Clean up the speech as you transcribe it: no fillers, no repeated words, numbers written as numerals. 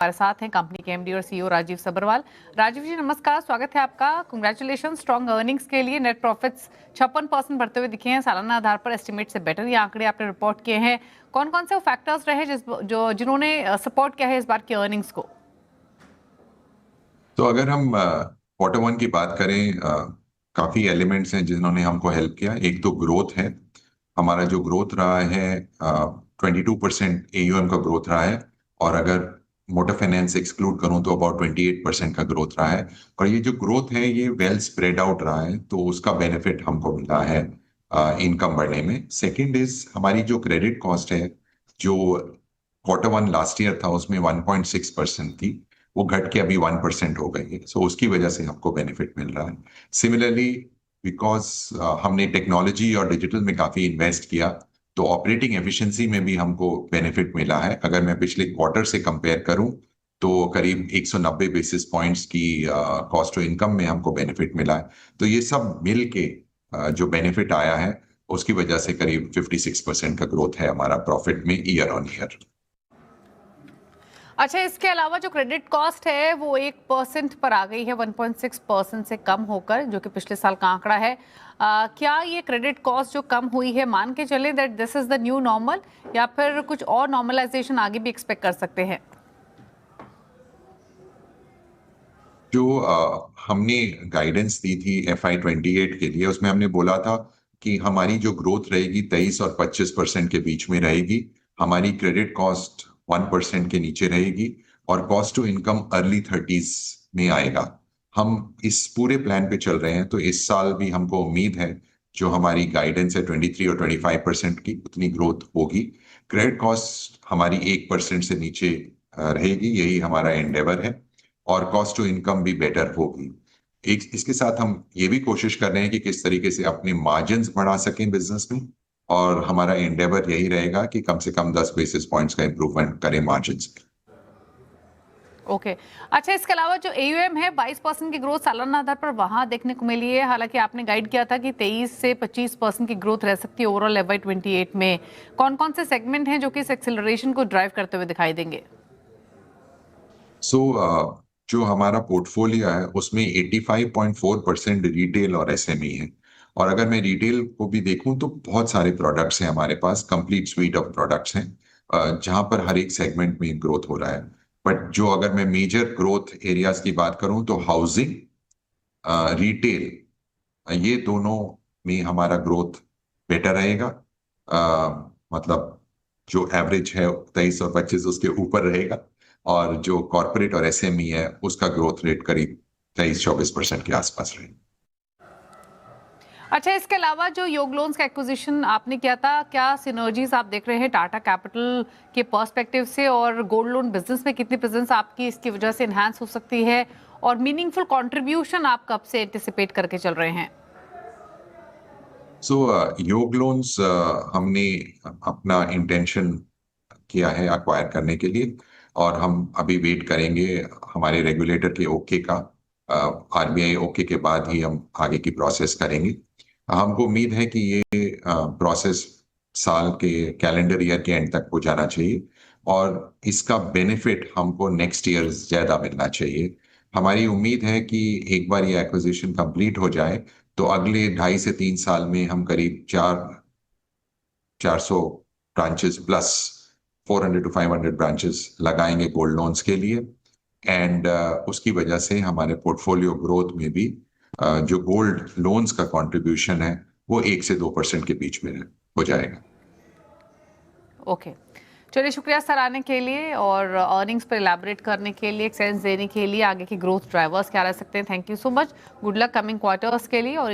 हमारे साथ हैं कंपनी के एमडी और सीईओ राजीव सब्बरवाल। राजीव जी नमस्कार, स्वागत है आपका। कांग्रेचुलेशन स्ट्रॉन्ग अर्निंग्स के लिए। नेट प्रॉफिट्स 56% बढ़ते हुए दिखे हैं, सालाना आधार पर एस्टिमेट से बेटर ये आंकड़े आपने रिपोर्ट किए हैं। कौन कौन से वो फैक्टर्स रहे जिन्होंने सपोर्ट किया है इस बार की अर्निंग्स को? तो अगर हम क्वार्टर वन की बात करें, काफी एलिमेंट्स हैं जिन्होंने हमको हेल्प किया। एक तो ग्रोथ है। हमारा जो ग्रोथ रहा है 22% एयूएम का ग्रोथ रहा है। और अगर मोटर फाइनेंस एक्सक्लूड करूं तो अबाउट 28% का ग्रोथ रहा है। और ये जो ग्रोथ है ये वेल स्प्रेड आउट रहा है, तो उसका बेनिफिट हमको मिला है इनकम बढ़ने में। सेकंड इज हमारी जो क्रेडिट कॉस्ट है, जो क्वार्टर वन लास्ट ईयर था उसमें 1.6% थी, वो घट के अभी 1% हो गई है। सो उसकी वजह से हमको बेनिफिट मिल रहा है। सिमिलरली बिकॉज हमने टेक्नोलॉजी और डिजिटल में काफी इन्वेस्ट किया, तो ऑपरेटिंग एफिशिएंसी में भी हमको बेनिफिट मिला है। अगर मैं पिछले क्वार्टर से कंपेयर करूं तो करीब 190 बेसिस पॉइंट्स की कॉस्ट टू इनकम में हमको बेनिफिट मिला है। तो ये सब मिल के जो बेनिफिट आया है उसकी वजह से करीब 56% का ग्रोथ है हमारा प्रॉफिट में ईयर ऑन ईयर। अच्छा, इसके अलावा जो क्रेडिट कॉस्ट है वो 1% पर आ गई है, 1.6% से कम होकर, जो कि पिछले साल का आंकड़ा है। क्या ये क्रेडिट कॉस्ट जो कम हुई है, मान के चलें that this is the new normal, या फिर कुछ और नॉर्मलाइजेशन आगे भी एक्सपेक्ट कर सकते हैं? जो हमने गाइडेंस दी थी FY 28 के लिए, उसमें हमने बोला था कि हमारी जो ग्रोथ रहेगी 23 और 25% के बीच में रहेगी। हमारी क्रेडिट कॉस्ट 1% के नीचे रहेगी और cost to income early 30s में आएगा। हम इस पूरे प्लान पे चल रहे हैं, तो इस साल भी हमको उम्मीद है जो हमारी गाइडेंस है 23 और 25% की, उतनी ग्रोथ होगी। क्रेडिट कॉस्ट हमारी 1% से नीचे रहेगी, यही हमारा एंडेवर है। और कॉस्ट टू इनकम भी बेटर होगी। एक इसके साथ हम ये भी कोशिश कर रहे हैं कि किस तरीके से अपने मार्जिन्स बढ़ा सकें बिजनेस में। और हमारा एंडेवर यही रहेगा कि कम से कम 10 बेसिस पॉइंट्स का इंप्रूवमेंट करें मार्जिन्स में। ओके। अच्छा, इसके अलावा जो एयूएम है 22% की ग्रोथ सालाना आधार पर वहां देखने को मिली है। हालांकि आपने गाइड किया था कि 23 से 25% की ग्रोथ रह सकती है ओवरऑल FY 28 में। कौन कौन से सेगमेंट हैं जो कि इस एक्सेलरेशन को ड्राइव करते हुए दिखाई देंगे? सो जो हमारा पोर्टफोलियो है उसमें 85.4% रिटेल और एसएमई है। और अगर मैं रिटेल को भी देखूं तो बहुत सारे प्रोडक्ट्स हैं हमारे पास, कंप्लीट स्वीट ऑफ प्रोडक्ट्स हैं जहां पर हर एक सेगमेंट में ग्रोथ हो रहा है। बट जो अगर मैं मेजर ग्रोथ एरियाज की बात करूं तो हाउसिंग, रिटेल, ये दोनों में हमारा ग्रोथ बेटर रहेगा। मतलब जो एवरेज है 23 और 25 उसके ऊपर रहेगा। और जो कॉर्पोरेट और एसएमई है उसका ग्रोथ रेट करीब 23-24% के आसपास रहेगा। अच्छा, इसके अलावा जो योग लोन्स का एक्विजिशन आपने किया था, क्या सिनर्जीज आप देख रहे हैं टाटा कैपिटल के पर्सपेक्टिव से, और गोल्ड लोन बिजनेस में कितनी प्रेजेंस आपकी इसकी वजह से एनहांस हो सकती है, और मीनिंगफुल कंट्रीब्यूशन आप कब से एंटिसिपेट करके चल रहे हैं? सो योग लोन्स हमने अपना इंटेंशन किया है अक्वायर करने के लिए, और हम अभी वेट करेंगे हमारे रेगुलेटर के ओके का। आरबीआई ओके के बाद ही हम आगे की प्रोसेस करेंगे। हमको उम्मीद है कि ये प्रोसेस साल के कैलेंडर ईयर के एंड तक हो जाना चाहिए, और इसका बेनिफिट हमको नेक्स्ट ईयर ज्यादा मिलना चाहिए। हमारी उम्मीद है कि एक बार ये एक्विजिशन कंप्लीट हो जाए तो अगले 2.5 से 3 साल में हम करीब 400 ब्रांचेस प्लस 400 to 500 ब्रांचेस लगाएंगे गोल्ड लोन्स के लिए। एंड उसकी वजह से हमारे पोर्टफोलियो ग्रोथ में भी जो गोल्ड लोन्स का कंट्रीब्यूशन है वो 1 से 2% के बीच में हो जाएगा। ओके, चलिए, शुक्रिया सर आने के लिए और अर्निंग्स पर इलैबोरेट करने के लिए, एक सेंस देने के लिए, आगे की ग्रोथ ड्राइवर्स क्या रह सकते हैं। Thank you so much. Good luck coming quarters के लिए। और